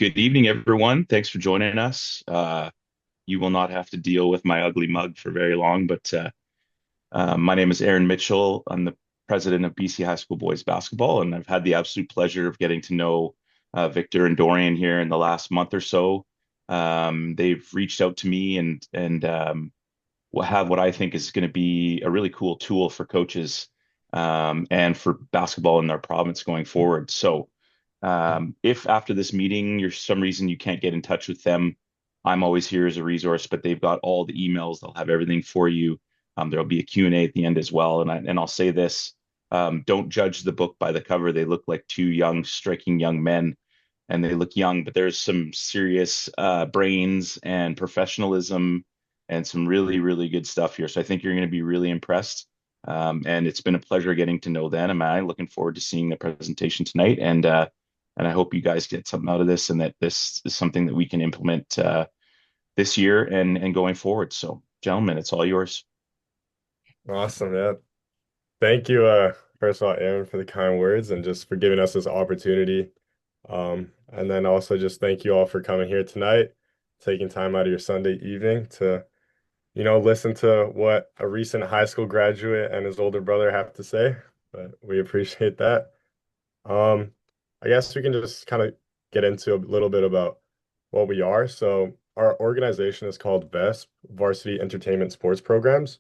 Good evening, everyone. Thanks for joining us. You will not have to deal with my ugly mug for very long, but my name is Aaron Mitchell. I'm the president of BC High School Boys Basketball, and I've had the absolute pleasure of getting to know Viktor and Dorian here in the last month or so. They've reached out to me and will have what I think is going to be a really cool tool for coaches and for basketball in their province going forward. So, if after this meeting, you're some reason you can't get in touch with them, I'm always here as a resource, but they've got all the emails. They'll have everything for you. There'll be a Q&A at the end as well. And I'll say this, don't judge the book by the cover. They look like two young, striking young men, and they look young, but there's some serious brains and professionalism and some really, really good stuff here. So I think you're going to be really impressed. And it's been a pleasure getting to know them. And I'm looking forward to seeing the presentation tonight. And I hope you guys get something out of this and that this is something that we can implement this year and going forward. So, gentlemen, it's all yours. Awesome, yeah. Thank you, first of all, Aaron, for the kind words and just for giving us this opportunity. And then also just thank you all for coming here tonight, taking time out of your Sunday evening to, listen to what a recent high school graduate and his older brother have to say. But we appreciate that. Um, I guess we can just kind of get into a little bit about what we are. So our organization is called VESP, Varsity Entertainment Sports Programs.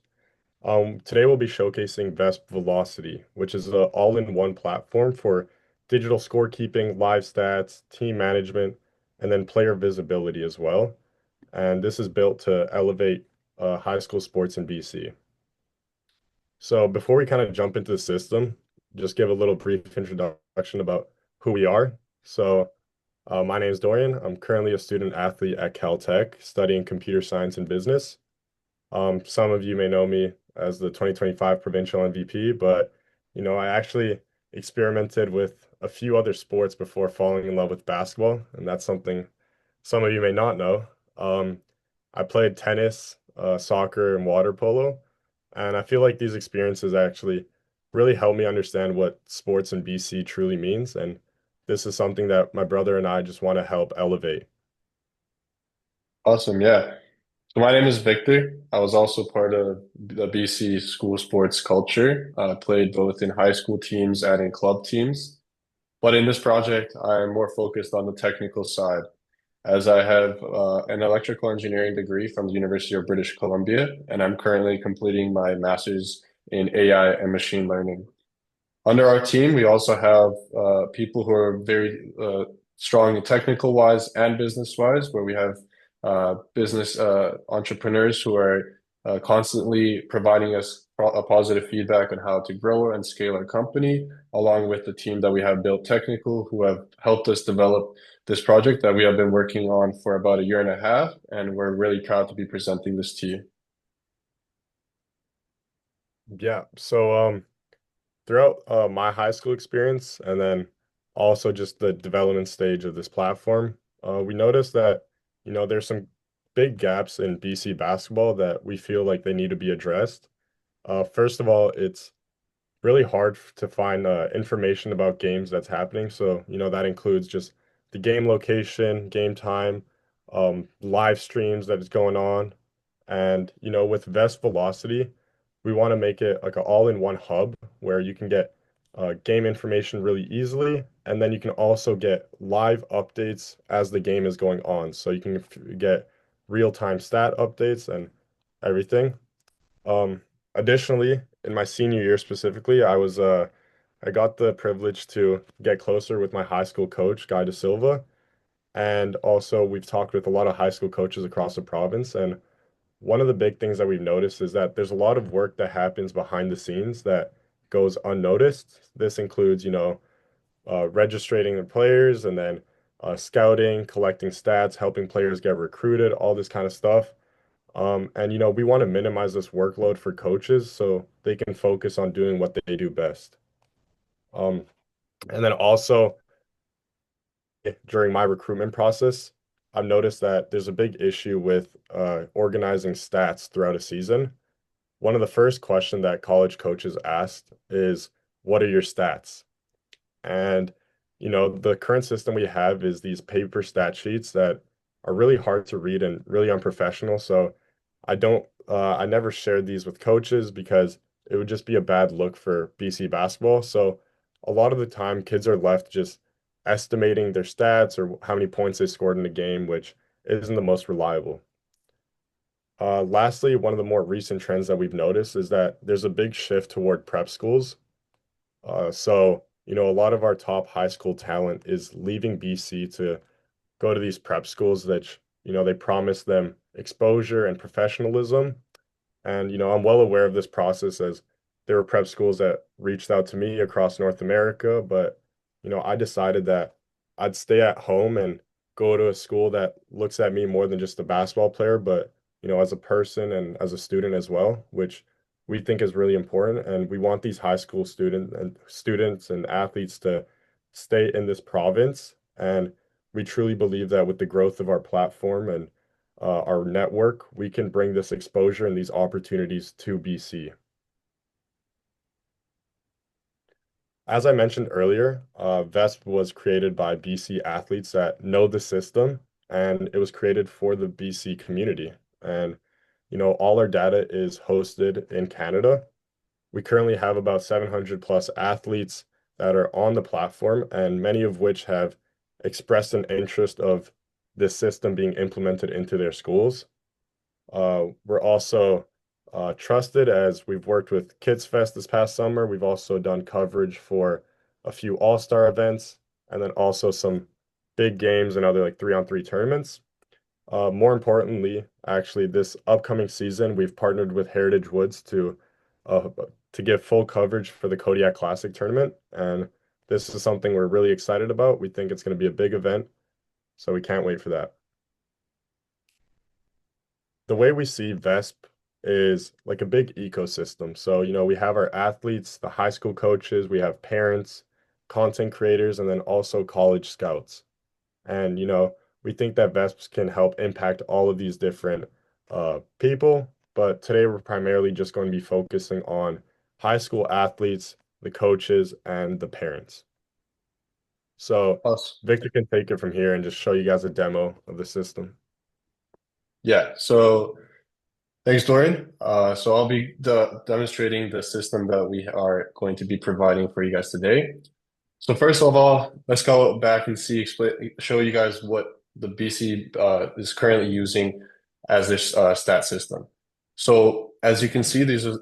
Today we'll be showcasing VESP Velocity, which is an all-in-one platform for digital scorekeeping, live stats, team management, and then player visibility as well. And this is built to elevate high school sports in BC. So before we kind of jump into the system, just give a little brief introduction about who we are. So my name is Dorian. I'm currently a student athlete at Caltech studying computer science and business. Some of you may know me as the 2025 provincial MVP, but I actually experimented with a few other sports before falling in love with basketball, and that's something some of you may not know. I played tennis, soccer, and water polo, and I feel like these experiences actually really helped me understand what sports in BC truly means, and this is something that my brother and I just want to help elevate. Awesome, yeah. So my name is Victor. I was also part of the BC school sports culture. Played both in high school teams and in club teams. But in this project, I'm more focused on the technical side, as I have an electrical engineering degree from the University of British Columbia, and I'm currently completing my master's in AI and machine learning. Under our team, we also have people who are very strong technical wise and business wise, where we have business entrepreneurs who are constantly providing us a positive feedback on how to grow and scale our company, along with the team that we have built technical, who have helped us develop this project that we have been working on for about a year and a half. And we're really proud to be presenting this to you. Yeah, so throughout my high school experience and then also just the development stage of this platform, we noticed that, there's some big gaps in BC basketball that we feel like they need to be addressed. First of all, it's really hard to find information about games that's happening. So, that includes just the game location, game time, live streams that is going on. And, with Vest Velocity, we want to make it like an all-in-one hub where you can get game information really easily. And then you can also get live updates as the game is going on. So you can get real-time stat updates and everything. Additionally, in my senior year specifically, I got the privilege to get closer with my high school coach, Guy De Silva. And also we've talked with a lot of high school coaches across the province. And one of the big things that we've noticed is that there's a lot of work that happens behind the scenes that goes unnoticed. This includes, registering the players and then scouting, collecting stats, helping players get recruited, all this kind of stuff. And we want to minimize this workload for coaches so they can focus on doing what they do best. Um, and then also during my recruitment process, I've noticed that there's a big issue with organizing stats throughout a season. One of the first questions that college coaches asked is, "What are your stats?" And The current system we have is these paper stat sheets that are really hard to read and really unprofessional. So I never shared these with coaches because it would just be a bad look for BC basketball. So a lot of the time, kids are left just estimating their stats or how many points they scored in a game, which isn't the most reliable. Lastly, one of the more recent trends that we've noticed is that there's a big shift toward prep schools. A lot of our top high school talent is leaving BC to go to these prep schools that, they promise them exposure and professionalism. And, I'm well aware of this process as there were prep schools that reached out to me across North America, but, I decided that I'd stay at home and go to a school that looks at me more than just a basketball player, but, as a person and as a student as well, which we think is really important. And we want these high school students and athletes to stay in this province. And we truly believe that with the growth of our platform and our network, we can bring this exposure and these opportunities to BC. As I mentioned earlier, VESP was created by BC athletes that know the system, and it was created for the BC community. And, all our data is hosted in Canada. We currently have about 700 plus athletes that are on the platform, and many of which have expressed an interest of this system being implemented into their schools. We're also trusted as we've worked with Kids Fest this past summer. We've also done coverage for a few all-star events and then also some big games and other like 3-on-3 tournaments. More importantly, actually, this upcoming season, we've partnered with Heritage Woods to give full coverage for the Kodiak Classic tournament. And this is something we're really excited about. We think it's going to be a big event, so we can't wait for that. The way we see VESP is like a big ecosystem. So, we have our athletes, the high school coaches, we have parents, content creators, and then also college scouts. And, we think that VESPs can help impact all of these different people. But today we're primarily just going to be focusing on high school athletes, the coaches, and the parents. So Us. Victor can take it from here and just show you guys a demo of the system. Yeah. So thanks, Dorian. So I'll be demonstrating the system that we are going to be providing for you guys today. So first of all, let's go back and show you guys what the BC is currently using as this stat system. So as you can see, these are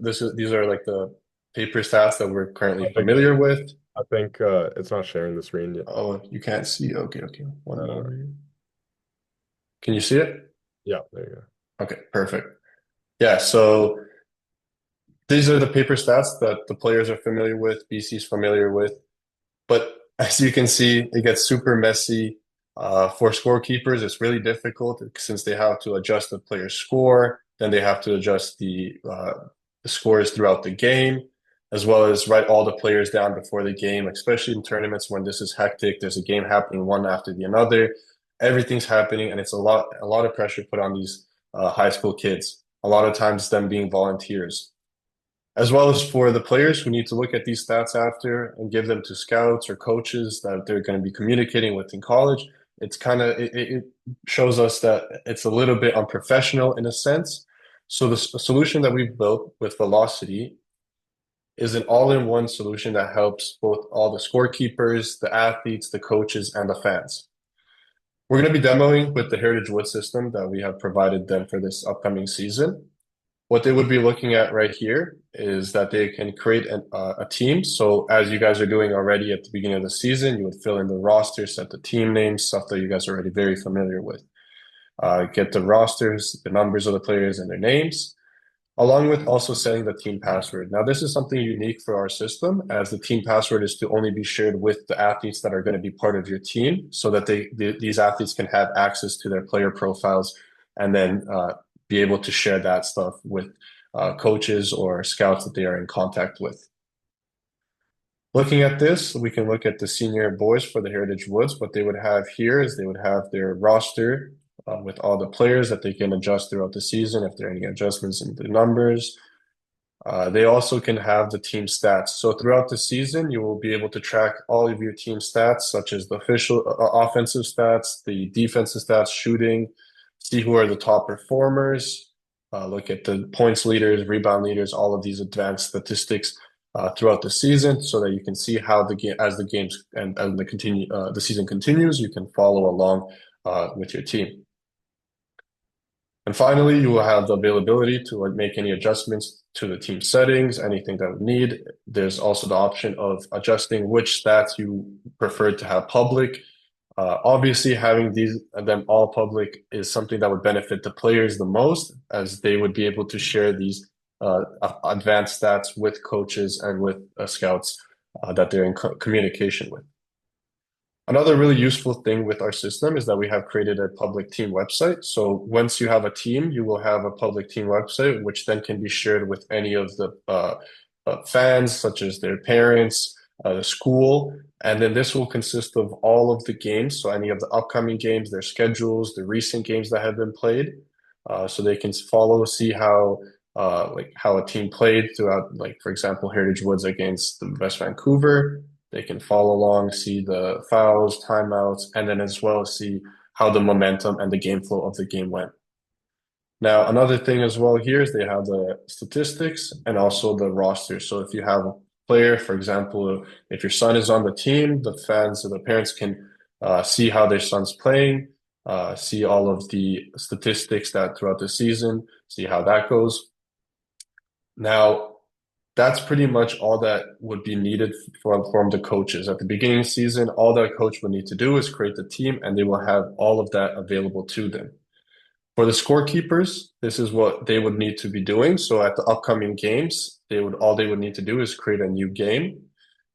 like the paper stats that we're currently familiar with. I think it's not sharing the screen yet. Oh, you can't see. Okay. One more. Can you see it? Yeah, there you go. Okay, perfect. Yeah, so these are the paper stats that the players are familiar with, BC's familiar with. But as you can see, it gets super messy. For scorekeepers, it's really difficult since they have to adjust the player's score, then they have to adjust the scores throughout the game, as well as write all the players down before the game, especially in tournaments when this is hectic. There's a game happening one after the another. Everything's happening, and it's a lot of pressure put on these high school kids. A lot of times, them being volunteers, as well as for the players who need to look at these stats after and give them to scouts or coaches that they're going to be communicating with in college. It shows us that it's a little bit unprofessional in a sense. So the solution that we've built with Velocity is an all-in-one solution that helps both all the scorekeepers, the athletes, the coaches, and the fans. We're going to be demoing with the Heritage Wood system that we have provided them for this upcoming season. What they would be looking at right here is that they can create a team. So as you guys are doing already at the beginning of the season, you would fill in the roster, set the team names, stuff that you guys are already very familiar with. Get the rosters, the numbers of the players and their names, along with also setting the team password. Now, this is something unique for our system, as the team password is to only be shared with the athletes that are going to be part of your team, so that these athletes can have access to their player profiles and then be able to share that stuff with coaches or scouts that they are in contact with. Looking at this, we can look at the senior boys for the Heritage Woods. What they would have here is they would have their roster with all the players that they can adjust throughout the season if there are any adjustments in the numbers. They also can have the team stats. So throughout the season, you will be able to track all of your team stats, such as the official offensive stats, the defensive stats, shooting, see who are the top performers, look at the points leaders, rebound leaders, all of these advanced statistics throughout the season, so that you can see how the game, as the games and the season continues, you can follow along with your team. And finally, you will have the availability to make any adjustments to the team settings, anything that we need. There's also the option of adjusting which stats you prefer to have public. Obviously, having them all public is something that would benefit the players the most, as they would be able to share these advanced stats with coaches and with scouts that they're in communication with. Another really useful thing with our system is that we have created a public team website. So once you have a team, you will have a public team website, which then can be shared with any of the fans, such as their parents, the school. And then this will consist of all of the games. So any of the upcoming games, their schedules, the recent games that have been played. So they can follow, see how how a team played throughout, like, for example, Heritage Woods against the West Vancouver. They can follow along, see the fouls, timeouts, and then as well see how the momentum and the game flow of the game went. Now, another thing as well here is they have the statistics and also the roster. So if you have a player, for example, if your son is on the team, the fans or the parents can see how their son's playing, see all of the statistics that throughout the season, see how that goes. Now, that's pretty much all that would be needed from the coaches. At the beginning of the season, all that coach would need to do is create the team, and they will have all of that available to them. For the scorekeepers, this is what they would need to be doing. So at the upcoming games, all they would need to do is create a new game.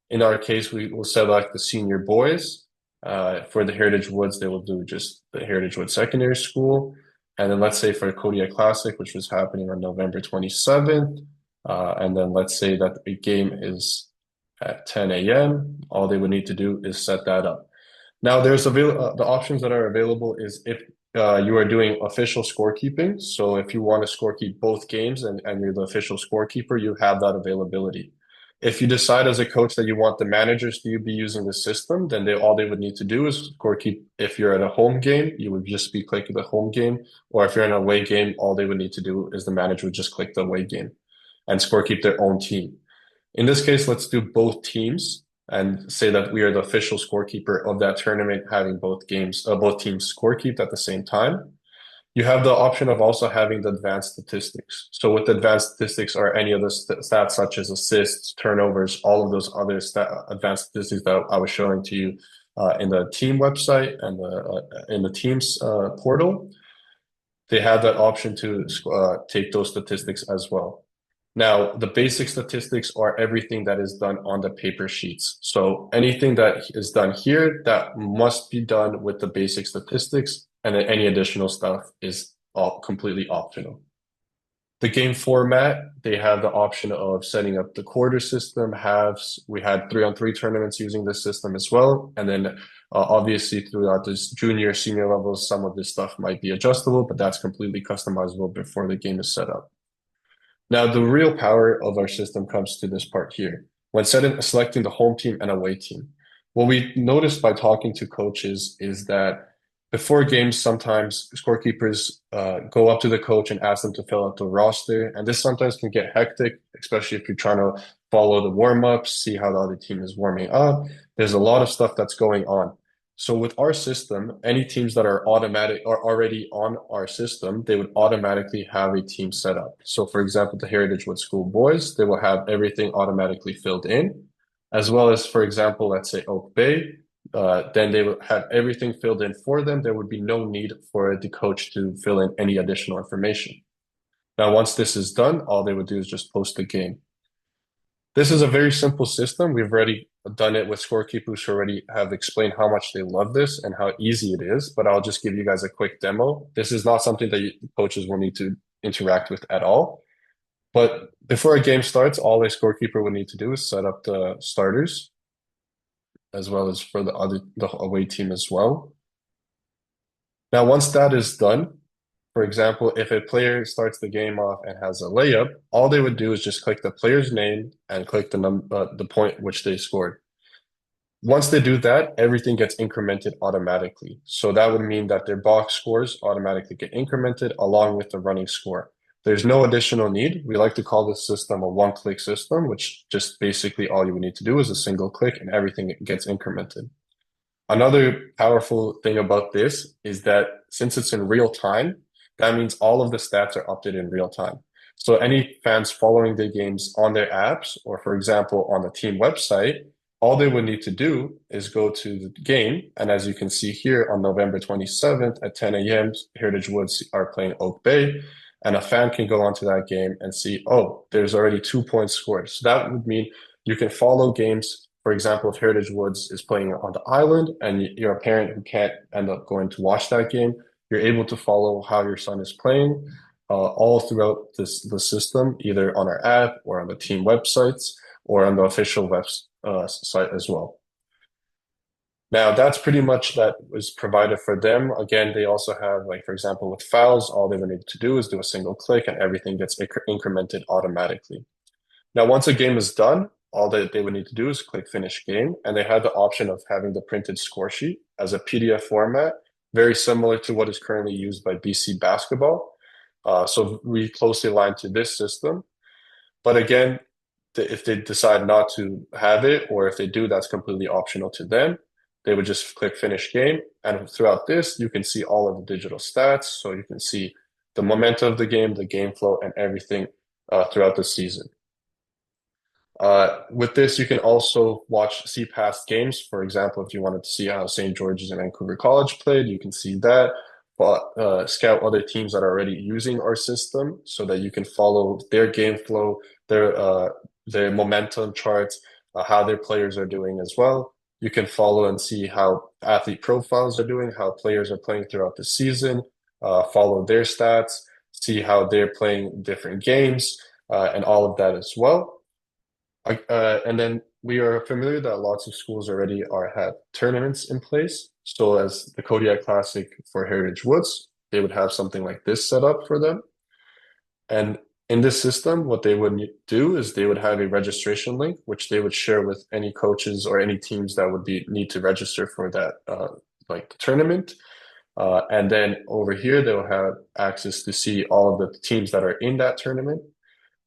In our case, we will select the senior boys. For the Heritage Woods, they will do just the Heritage Woods Secondary School. And then let's say for Kodiak Classic, which was happening on November 27th, and then let's say that the game is at 10 a.m. All they would need to do is set that up. Now, there's the options that are available is if you are doing official scorekeeping. So if you want to scorekeep both games and you're the official scorekeeper, you have that availability. If you decide as a coach that you want the managers to be using the system, then all they would need to do is scorekeep. If you're at a home game, you would just be clicking the home game. Or if you're in an away game, all they would need to do is the manager would just click the away game and scorekeep their own team. In this case, let's do both teams and say that we are the official scorekeeper of that tournament, having both teams scorekeep at the same time. You have the option of also having the advanced statistics. So with advanced statistics are any of the stats such as assists, turnovers, all of those other advanced statistics that I was showing to you in the team website and in the teams portal. They have that option to take those statistics as well. Now, the basic statistics are everything that is done on the paper sheets. So anything that is done here that must be done with the basic statistics, and then any additional stuff is all completely optional. The game format, they have the option of setting up the quarter system, halves. We had 3-on-3 tournaments using this system as well. And then obviously throughout this junior, senior levels, some of this stuff might be adjustable, but that's completely customizable before the game is set up. Now, the real power of our system comes to this part here. When selecting the home team and away team, what we noticed by talking to coaches is that before games, sometimes scorekeepers go up to the coach and ask them to fill out the roster. And this sometimes can get hectic, especially if you're trying to follow the warm-ups, see how the other team is warming up. There's a lot of stuff that's going on. So with our system, any teams that are already on our system, they would automatically have a team set up. So for example, the Heritage Wood School boys, they will have everything automatically filled in, as well as, for example, let's say Oak Bay, then they would have everything filled in for them. There would be no need for the coach to fill in any additional information. Now, once this is done, all they would do is just post the game. This is a very simple system. We've already done it with scorekeepers who already have explained how much they love this and how easy it is, but I'll just give you guys a quick demo. This is not something that coaches will need to interact with at all. But before a game starts, all a scorekeeper would need to do is set up the starters, as well as for the away team as well. Now, once that is done, For example, if a player starts the game off and has a layup, all they would do is just click the player's name and click the point which they scored. Once they do that, everything gets incremented automatically. So that would mean that their box scores automatically get incremented along with the running score. There's no additional need. We like to call this system a one-click system, which just basically all you would need to do is a single click and everything gets incremented. Another powerful thing about this is that since it's in real time, that means all of the stats are updated in real time. So any fans following the games on their apps, or for example, on the team website, all they would need to do is go to the game. And as you can see here on November 27th at 10 a.m., Heritage Woods are playing Oak Bay. And a fan can go onto that game and see, oh, there's already 2 points scored. So that would mean you can follow games. For example, if Heritage Woods is playing on the island and you're a parent who can't end up going to watch that game, you're able to follow how your son is playing all throughout the system, either on our app or on the team websites or on the official site as well. Now, that's pretty much that was provided for them. Again, they also have, like, for example, with fouls, all they would need to do is do a single click and everything gets incremented automatically. Now, once a game is done, all that they would need to do is click finish game, and they have the option of having the printed score sheet as a PDF format, very similar to what is currently used by BC basketball. So we closely align to this system. But again, if they decide not to have it, or if they do, that's completely optional to them. They would just click finish game. And throughout this, you can see all of the digital stats. So you can see the momentum of the game flow, and everything throughout the season. With this, you can also see past games. For example, if you wanted to see how St. George's and Vancouver College played, you can see that. But scout other teams that are already using our system so that you can follow their game flow, their momentum charts, how their players are doing as well. You can follow and see how athlete profiles are doing, how players are playing throughout the season, follow their stats, see how they're playing different games, and all of that as well. And then we are familiar that lots of schools already have tournaments in place. So as the Kodiak Classic for Heritage Woods, they would have something like this set up for them. And in this system, what they would do is they would have a registration link, which they would share with any coaches or any teams that would need to register for that like the tournament. And then over here, they'll have access to see all of the teams that are in that tournament,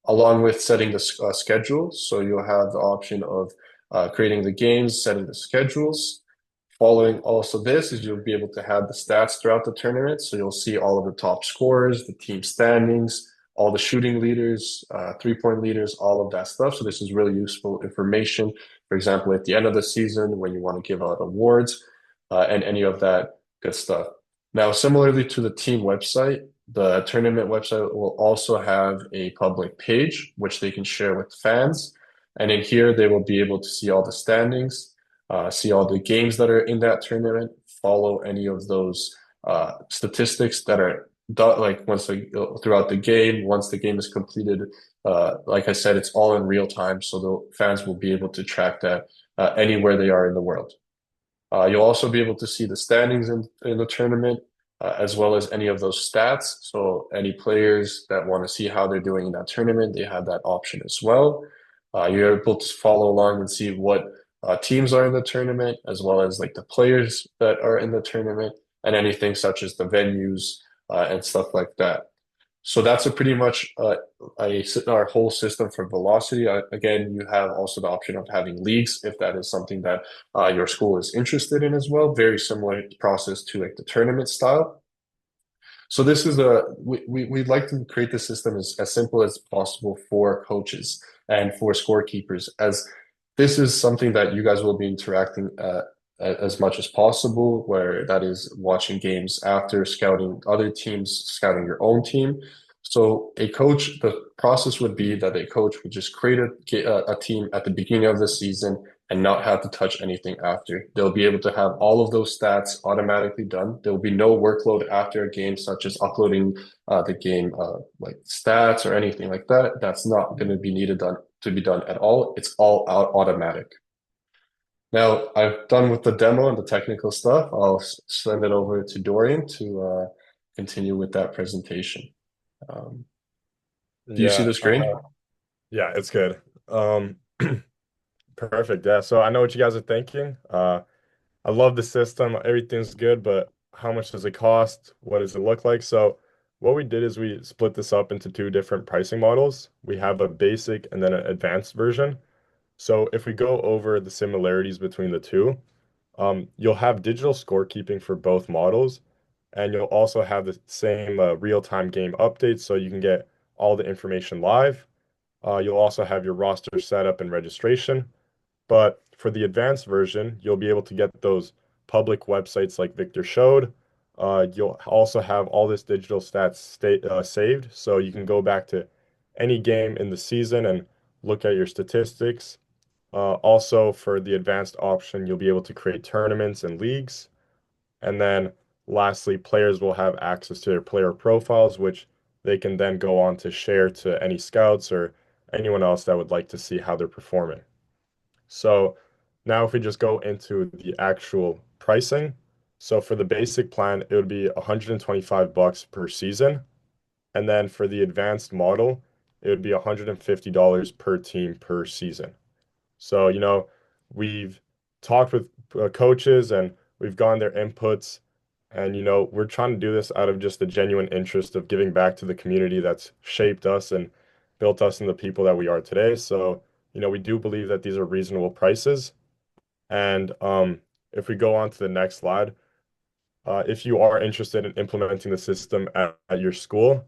along with setting the schedule. So you'll have the option of creating the games, setting the schedules. Following also this is you'll be able to have the stats throughout the tournament. So you'll see all of the top scorers, the team standings, all the shooting leaders, 3-point leaders, all of that stuff. So this is really useful information. For example, at the end of the season, when you want to give out awards and any of that good stuff. Now, similarly to the team website, the tournament website will also have a public page, which they can share with fans. And in here, they will be able to see all the standings, see all the games that are in that tournament, follow any of those statistics that are done, like throughout the game. Once the game is completed, like I said, it's all in real time. So the fans will be able to track that anywhere they are in the world. You'll also be able to see the standings in the tournament, as well as any of those stats. So any players that want to see how they're doing in that tournament, they have that option as well. You're able to follow along and see what teams are in the tournament, as well as like the players that are in the tournament, and anything such as the venues and stuff like that. So that's pretty much our whole system for Velocity. Again, you have also the option of having leagues if that is something that your school is interested in as well. Very similar process to like the tournament style. So this is we'd like to create the system as simple as possible for coaches and for scorekeepers, as this is something that you guys will be interacting as much as possible, where that is watching games after, scouting other teams, scouting your own team. So a coach, the process would be that a coach would just create a team at the beginning of the season and not have to touch anything after. They'll be able to have all of those stats automatically done. There will be no workload after a game, such as uploading the game like stats or anything like that. That's not going to be needed to be done at all. It's all automatic. Now, I've done with the demo and the technical stuff. I'll send it over to Dorian to continue with that presentation. Um, do you see Yeah, the screen? yeah, it's good. Um, Perfect. Yeah. So I know what you guys are thinking. I love the system. Everything's good, but how much does it cost? What does it look like? So what we did is we split this up into two different pricing models. We have a basic and then an advanced version. So if we go over the similarities between the two, you'll have digital scorekeeping for both models, and you'll also have the same real-time game updates, so you can get all the information live. You'll also have your roster setup and registration. But for the advanced version, you'll be able to get those public websites like Victor showed. You'll also have all this digital stats saved, so you can go back to any game in the season and look at your statistics. Also, for the advanced option, you'll be able to create tournaments and leagues. And then lastly, players will have access to their player profiles, which they can then go on to share to any scouts or anyone else that would like to see how they're performing. So now if we just go into the actual pricing, so for the basic plan, it would be 125 bucks per season. And then for the advanced model, it would be $150 per team per season. So, we've talked with coaches and we've gotten their inputs. And, we're trying to do this out of just the genuine interest of giving back to the community that's shaped us and built us into the people that we are today. So, we do believe that these are reasonable prices. And if we go on to the next slide, if you are interested in implementing the system at your school,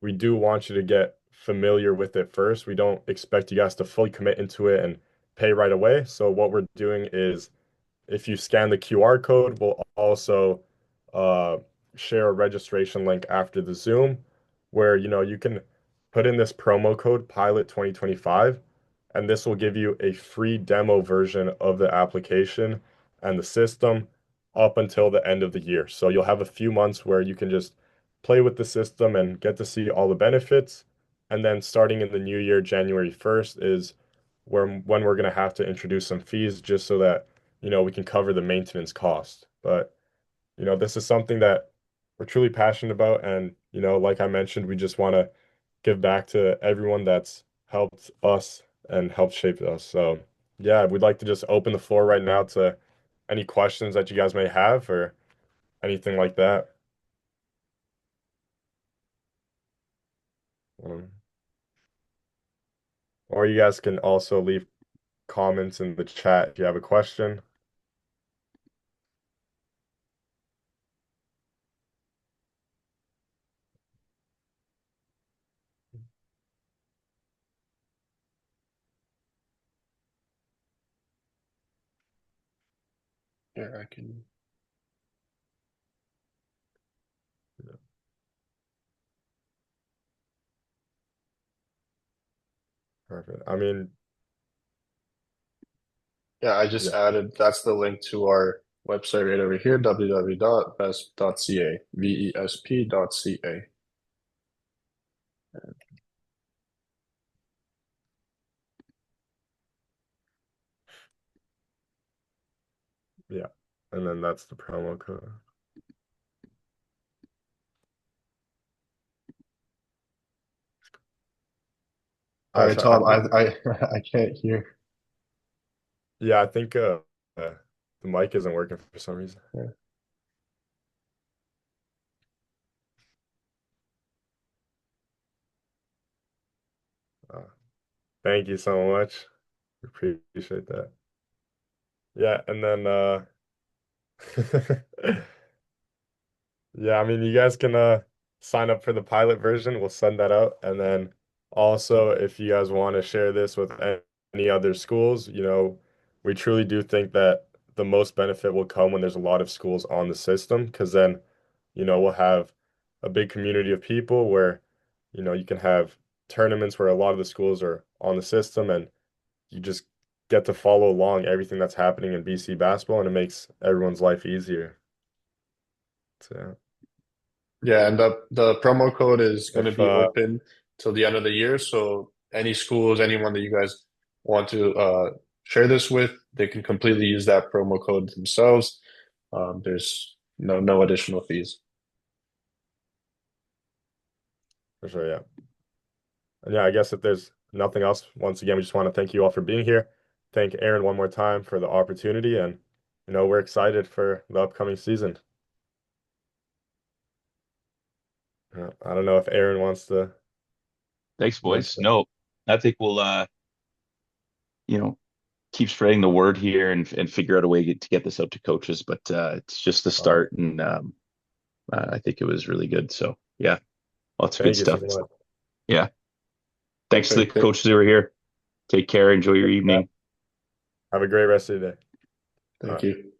we do want you to get familiar with it first. We don't expect you guys to fully commit into it and pay right away. So what we're doing is if you scan the QR code, we'll also uh, share a registration link after the Zoom where you can put in this promo code pilot 2025 and this will give you a free demo version of the application and the system up until the end of the year. So you'll have a few months where you can just play with the system and get to see all the benefits. And then starting in the new year, January 1st is when we're going to have to introduce some fees just so that we can cover the maintenance cost. But, this is something that we're truly passionate about. And, like I mentioned, we just want to give back to everyone that's helped us and helped shape us. So, yeah, we'd like to just open the floor right now to any questions that you guys may have or anything like that. Um, or you guys can also leave comments in the chat if you have a question. Yeah, I can. Perfect. I mean, Yeah, I just yeah, added, that's the link to our website right over here, www.vesp.ca, VESP.ca. yeah. And then that's the promo code. Sorry, So I Tom, think, I can't hear. yeah, I think the mic isn't working for some reason. Yeah. Uh, Thank you so much. Appreciate that. Yeah, and then yeah, I mean, you guys can sign up for the pilot version. We'll send that out. And then also, if you guys want to share this with any other schools, we truly do think that the most benefit will come when there's a lot of schools on the system, because then, we'll have a big community of people where, you can have tournaments where a lot of the schools are on the system and you just get to follow along everything that's happening in BC basketball, and it makes everyone's life easier. So Yeah, and the promo code is going to if be open till the end of the year. So any schools, anyone that you guys want to share this with, they can completely use that promo code themselves. There's no additional fees. For sure. Yeah. And yeah, I guess if there's nothing else, once again, we just want to thank you all for being here. Thank Aaron one more time for the opportunity, and we're excited for the upcoming season. I don't know if Aaron wants to Thanks, boys. mention. No, I think we'll you know, keep spreading the word here and figure out a way to get this out to coaches. But it's just the All right. start, and I think it was really good. So yeah, lots of good Thank you so stuff. much. Yeah. Thanks to the Perfect. coaches who were here. Take care. Enjoy your Yeah. evening. Have a great rest of your day. Thank you.